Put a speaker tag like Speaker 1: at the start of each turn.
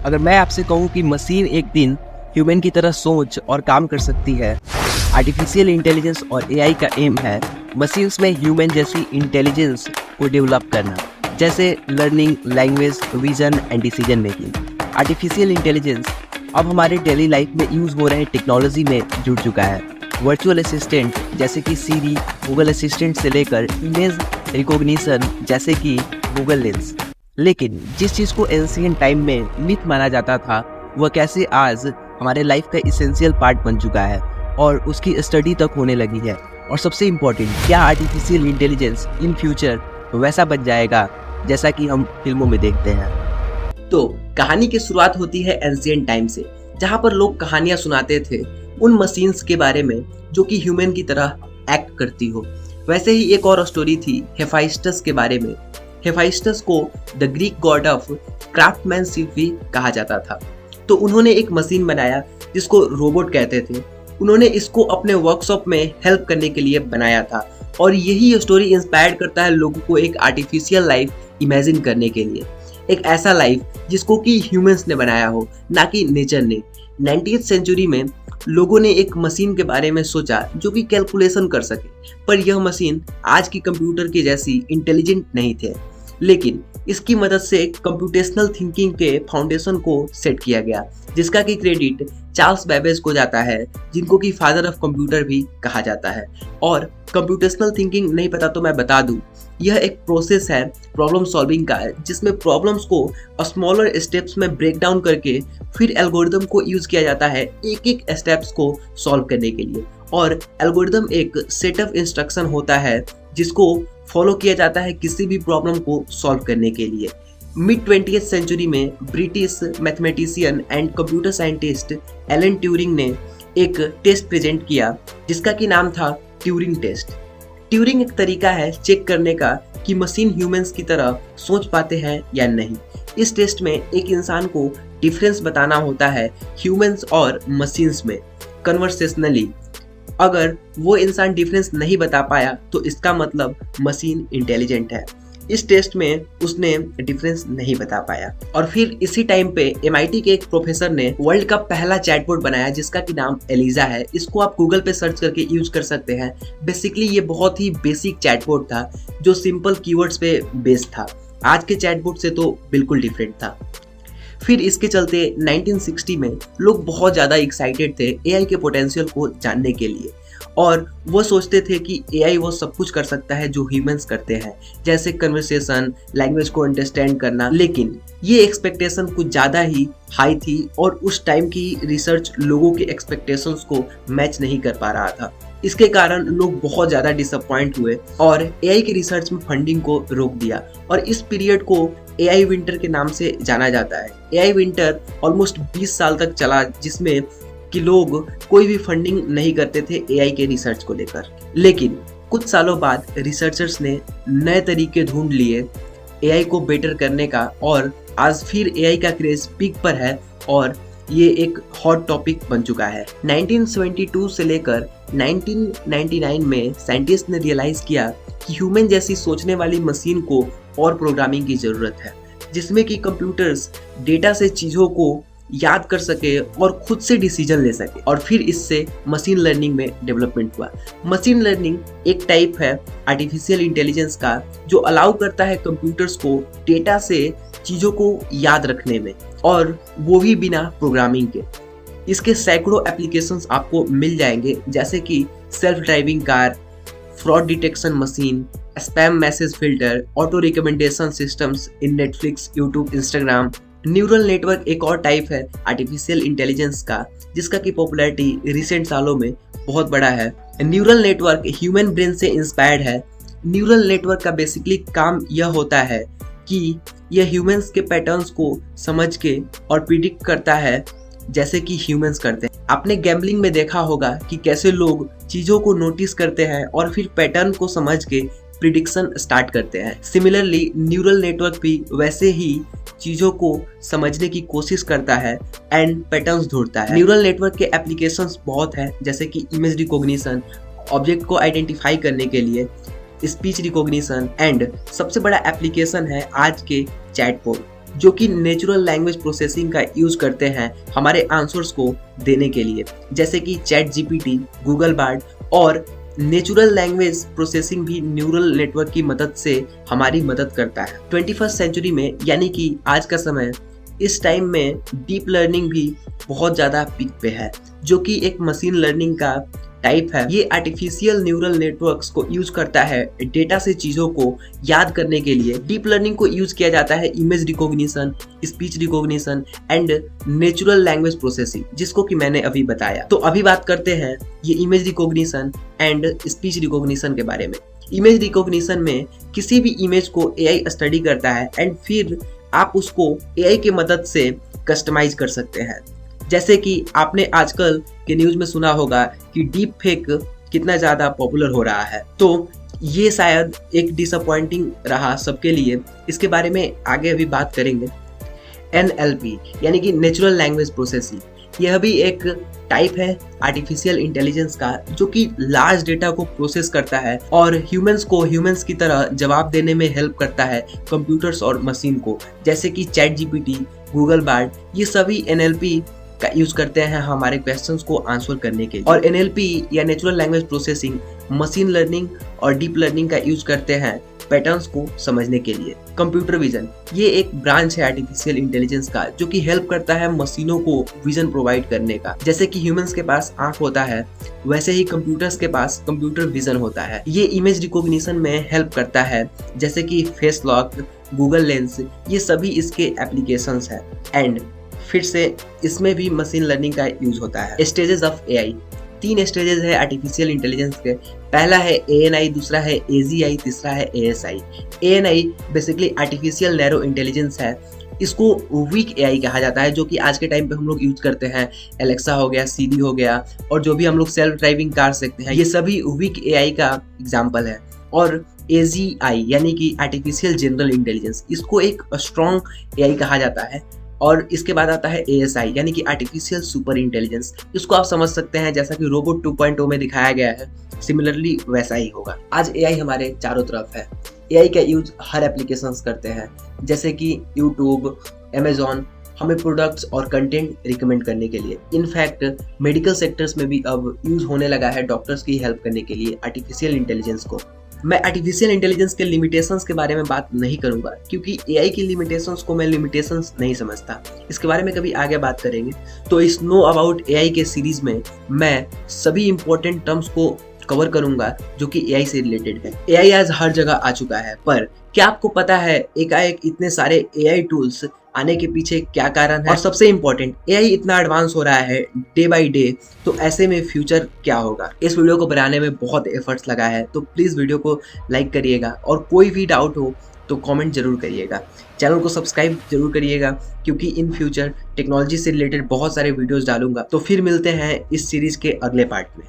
Speaker 1: अगर मैं आपसे कहूँ कि मशीन एक दिन ह्यूमन की तरह सोच और काम कर सकती है, आर्टिफिशियल इंटेलिजेंस और एआई का एम है मशीन्स में ह्यूमन जैसी इंटेलिजेंस को डेवलप करना, जैसे learning, language, vision and decision making. Artificial intelligence अब हमारे डेली लाइफ में यूज़ हो रहे टेक्नोलॉजी में जुड़ चुका है। वर्चुअल असिस्टेंट जैसे कि सीरी, गूगल असिस्टेंट से लेकर इमेज रिकॉग्निशन जैसे कि गूगल लेंस। लेकिन जिस चीज़ को एंशिएंट टाइम में मिथ माना जाता था, वह कैसे आज हमारे लाइफ का इसेंशियल पार्ट बन चुका है और उसकी स्टडी तक होने लगी है। और सबसे इम्पोर्टेंट, क्या आर्टिफिशियल इंटेलिजेंस इन फ्यूचर वैसा बन जाएगा जैसा कि हम फिल्मों में देखते हैं।
Speaker 2: तो कहानी की शुरुआत होती है एंशिएंट टाइम से, जहाँ पर लोग कहानियाँ सुनाते थे उन मशीन्स के बारे में जो कि ह्यूमन की तरह एक्ट करती हो। वैसे ही एक और स्टोरी थी हेफाइस्टस के बारे में। हेफाइस्टस को the Greek God of craftsmanship भी कहा जाता था। तो उन्होंने एक मशीन बनाया जिसको रोबोट कहते थे। उन्होंने इसको अपने वर्कशॉप में हेल्प करने के लिए बनाया था। और यही स्टोरी इंस्पायर करता है लोगों को एक आर्टिफिशियल लाइफ इमेजिन करने के लिए, एक ऐसा लाइफ जिसको कि ह्यूमंस ने बनाया हो, ना कि नेचर ने। 19th सेंचुरी में लोगों ने एक मशीन के बारे में सोचा जो कि कैलकुलेशन कर सके, पर यह मशीन आज की कंप्यूटर के जैसी इंटेलिजेंट नहीं थे। लेकिन इसकी मदद से कंप्यूटेशनल थिंकिंग के फाउंडेशन को सेट किया गया, जिसका कि क्रेडिट चार्ल्स बेबेज को जाता है, जिनको कि फादर ऑफ कंप्यूटर भी कहा जाता है। और कंप्यूटेशनल थिंकिंग नहीं पता तो मैं बता दूं, यह एक प्रोसेस है प्रॉब्लम सॉल्विंग का, जिसमें प्रॉब्लम्स को स्मॉलर स्टेप्स में ब्रेक डाउन करके फिर एल्गोरिदम को यूज किया जाता है एक एक स्टेप्स को सॉल्व करने के लिए। और एल्गोरिदम एक सेट ऑफ इंस्ट्रक्शन होता है जिसको फॉलो किया जाता है किसी भी प्रॉब्लम को सॉल्व करने के लिए। मिड 20th सेंचुरी में British mathematician and computer scientist Alan Turing ने एक टेस्ट प्रेजेंट किया जिसका कि नाम था ट्यूरिंग टेस्ट। ट्यूरिंग एक तरीका है चेक करने का कि मशीन ह्यूमंस की तरह सोच पाते हैं या नहीं। इस टेस्ट में एक इंसान को डिफरेंस बताना होता है ह्यूमंस और मशीन्स में कन्वर्सेशनली। अगर वो इंसान डिफरेंस नहीं बता पाया तो इसका मतलब मशीन इंटेलिजेंट है। इस टेस्ट में उसने डिफरेंस नहीं बता पाया। और फिर इसी टाइम पे MIT के एक प्रोफेसर ने वर्ल्ड का पहला चैटबॉट बनाया जिसका कि नाम एलिजा है। इसको आप गूगल पे सर्च करके यूज कर सकते हैं। बेसिकली ये बहुत ही बेसिक चैटबॉट था जो सिंपल कीवर्ड्स पे बेस्ड था। आज के चैटबॉट से तो बिल्कुल डिफरेंट था। फिर इसके चलते 1960 में लोग बहुत ज़्यादा एक्साइटेड थे AI के पोटेंशियल को जानने के लिए, और वो सोचते थे कि AI वो सब कुछ कर सकता है जो ह्यूमंस करते हैं, जैसे कन्वर्सेशन, लैंग्वेज को अंडरस्टैंड करना। लेकिन ये एक्सपेक्टेशन कुछ ज़्यादा ही हाई थी और उस टाइम की रिसर्च लोगों के एक्सपेक्टेशंस को मैच नहीं कर पा रहा था। इसके कारण लोग बहुत ज़्यादा डिसअपॉइंट हुए और AI की रिसर्च में फंडिंग को रोक दिया। और इस पीरियड को AI विंटर के नाम से जाना जाता है। AI विंटर ऑलमोस्ट 20 साल तक चला, जिसमें कि लोग कोई भी फंडिंग नहीं करते थे AI के रिसर्च को लेकर। लेकिन कुछ सालों बाद रिसर्चर्स ने नए तरीके ढूंढ लिए AI को बेटर करने का, और आज फिर AI का क्रेज पीक पर है और ये एक हॉट टॉपिक बन चुका है। 1972 से लेकर 1999 में साइंटिस्ट ने रियलाइज किया कि ह्यूमन जैसी सोचने वाली मशीन को और प्रोग्रामिंग की जरूरत है, जिसमें कि कंप्यूटर्स डेटा से चीज़ों को याद कर सके और खुद से डिसीजन ले सके। और फिर इससे मशीन लर्निंग में डेवलपमेंट हुआ। मशीन लर्निंग एक टाइप है आर्टिफिशियल इंटेलिजेंस का जो अलाउ करता है कंप्यूटर्स को डेटा से चीज़ों को याद रखने में, और वो भी बिना प्रोग्रामिंग के। इसके सैकड़ों एप्लीकेशंस आपको मिल जाएंगे, जैसे कि self driving car, fraud detection machine, spam message filter, auto recommendation systems in Netflix, YouTube, Instagram. Neural network एक और टाइप है आर्टिफिशियल इंटेलिजेंस का जिसका की पॉपुलैरिटी रिसेंट सालों में बहुत बड़ा है। न्यूरल नेटवर्क ह्यूमन ब्रेन से इंस्पायर्ड है। न्यूरल नेटवर्क का बेसिकली काम यह होता है कि यह ह्यूमंस के पैटर्न्स को समझ के और प्रिडिक्ट करता है जैसे कि ह्यूमंस करते हैं। आपने गैम्बलिंग में देखा होगा कि कैसे लोग चीज़ों को नोटिस करते हैं और फिर पैटर्न को समझ के प्रिडिक्शन स्टार्ट करते हैं। सिमिलरली न्यूरल नेटवर्क भी वैसे ही चीज़ों को समझने की कोशिश करता है एंड पैटर्न्स ढूंढता है। न्यूरल नेटवर्क के एप्लीकेशंस बहुत हैं, जैसे कि इमेज रिकॉग्निशन, ऑब्जेक्ट को आइडेंटिफाई करने के लिए, स्पीच रिकॉग्निशन, एंड सबसे बड़ा एप्लीकेशन है आज के चैटबॉट, जो कि नेचुरल लैंग्वेज प्रोसेसिंग का यूज करते हैं हमारे आंसर्स को देने के लिए, जैसे कि चैट जीपीटी, गूगल बार्ड और नेचुरल लैंग्वेज प्रोसेसिंग भी न्यूरल नेटवर्क की मदद से हमारी मदद करता है। 21st सेंचुरी में यानी कि आज का समय, इस टाइम में डीप लर्निंग भी बहुत ज़्यादा पीक पे है, जो कि एक मशीन लर्निंग का टाइप है। ये आर्टिफिशियल न्यूरल नेटवर्क्स को यूज करता है डेटा से चीज़ों को याद करने के लिए। डीप लर्निंग को यूज किया जाता है image recognition, speech recognition and natural language processing, जिसको कि मैंने अभी बताया। तो अभी बात करते हैं ये image recognition and speech recognition के बारे में। इमेज रिकॉग्निशन में किसी भी इमेज को एआई स्टडी करता है एंड फिर आप उसको एआई की मदद से कस्टमाइज कर सकते हैं। जैसे कि आपने आजकल के न्यूज में सुना होगा कि डीप फेक कितना ज़्यादा पॉपुलर हो रहा है, तो ये शायद एक डिसअपॉइंटिंग रहा सबके लिए। इसके बारे में आगे अभी बात करेंगे। NLP यानी कि नेचुरल लैंग्वेज प्रोसेसिंग, यह भी एक टाइप है आर्टिफिशियल इंटेलिजेंस का, जो कि लार्ज डेटा को प्रोसेस करता है और ह्यूमंस को ह्यूमंस की तरह जवाब देने में हेल्प करता है कंप्यूटर्स और मशीन को, जैसे कि चैट जीपीटी, गूगल बार्ड, ये सभी NLP का यूज करते हैं हमारे क्वेश्चंस को आंसर करने के लिए। और NLP या natural language processing machine learning और डीप लर्निंग का यूज करते हैं पैटर्न्स को समझने के लिए। कंप्यूटर विजन, ये एक ब्रांच है आर्टिफिशियल इंटेलिजेंस का, जो कि हेल्प करता है मशीनों को विजन प्रोवाइड करने का। जैसे कि ह्यूमंस के पास आंख होता है, वैसे ही कंप्यूटर्स के पास कंप्यूटर विजन होता है। ये इमेज रिकॉग्निशन में हेल्प करता है, जैसे कि फेस लॉक, गूगल लेंस, ये सभी इसके एप्लीकेशंस हैं। एंड फिर से इसमें भी मशीन लर्निंग का यूज होता है। स्टेजेस ऑफ एआई, 3 स्टेजेस है आर्टिफिशियल इंटेलिजेंस के। पहला है ANI, दूसरा है AGI, तीसरा है ASI। ANI basically artificial narrow intelligence है। इसको वीक AI कहा जाता है, जो कि आज के टाइम पे हम लोग यूज करते हैं। एलेक्सा हो गया, सीरी हो गया, और जो भी हम लोग सेल्फ ड्राइविंग कार सकते हैं, ये सभी वीक AI का एग्जाम्पल है। और AGI यानी कि आर्टिफिशियल जनरल इंटेलिजेंस, इसको एक स्ट्रॉन्ग AI कहा जाता है। और इसके बाद आता है ASI यानी कि आर्टिफिशियल सुपर इंटेलिजेंस। इसको आप समझ सकते हैं जैसा कि रोबोट 2.0 में दिखाया गया है, सिमिलरली वैसा ही होगा। आज AI हमारे चारों तरफ है। AI का यूज हर एप्लीकेशंस करते हैं, जैसे कि यूट्यूब, Amazon, हमें प्रोडक्ट्स और कंटेंट रिकमेंड करने के लिए। इनफैक्ट मेडिकल सेक्टर्स में भी अब यूज होने लगा है डॉक्टर्स की हेल्प करने के लिए आर्टिफिशियल इंटेलिजेंस को। मैं आर्टिफिशियल इंटेलिजेंस के लिमिटेशंस के बारे में बात नहीं करूंगा, क्योंकि AI की लिमिटेशंस को मैं लिमिटेशंस नहीं समझता। इसके बारे में कभी आगे बात करेंगे। तो इस नो अबाउट AI के सीरीज में मैं सभी इंपॉर्टेंट टर्म्स को कवर करूंगा जो कि AI से रिलेटेड है। AI आज हर जगह आ चुका है, पर क्या आपको पता है एकाएक इतने सारे AI टूल्स आने के पीछे क्या कारण है? और सबसे इम्पोर्टेंट, AI इतना एडवांस हो रहा है डे बाय डे, तो ऐसे में फ्यूचर क्या होगा? इस वीडियो को बनाने में बहुत एफर्ट्स लगा है, तो प्लीज़ वीडियो को लाइक करिएगा, और कोई भी डाउट हो तो कमेंट जरूर करिएगा। चैनल को सब्सक्राइब जरूर करिएगा, क्योंकि इन फ्यूचर टेक्नोलॉजी से रिलेटेड बहुत सारे वीडियोस डालूंगा। तो फिर मिलते हैं इस सीरीज के अगले पार्ट में।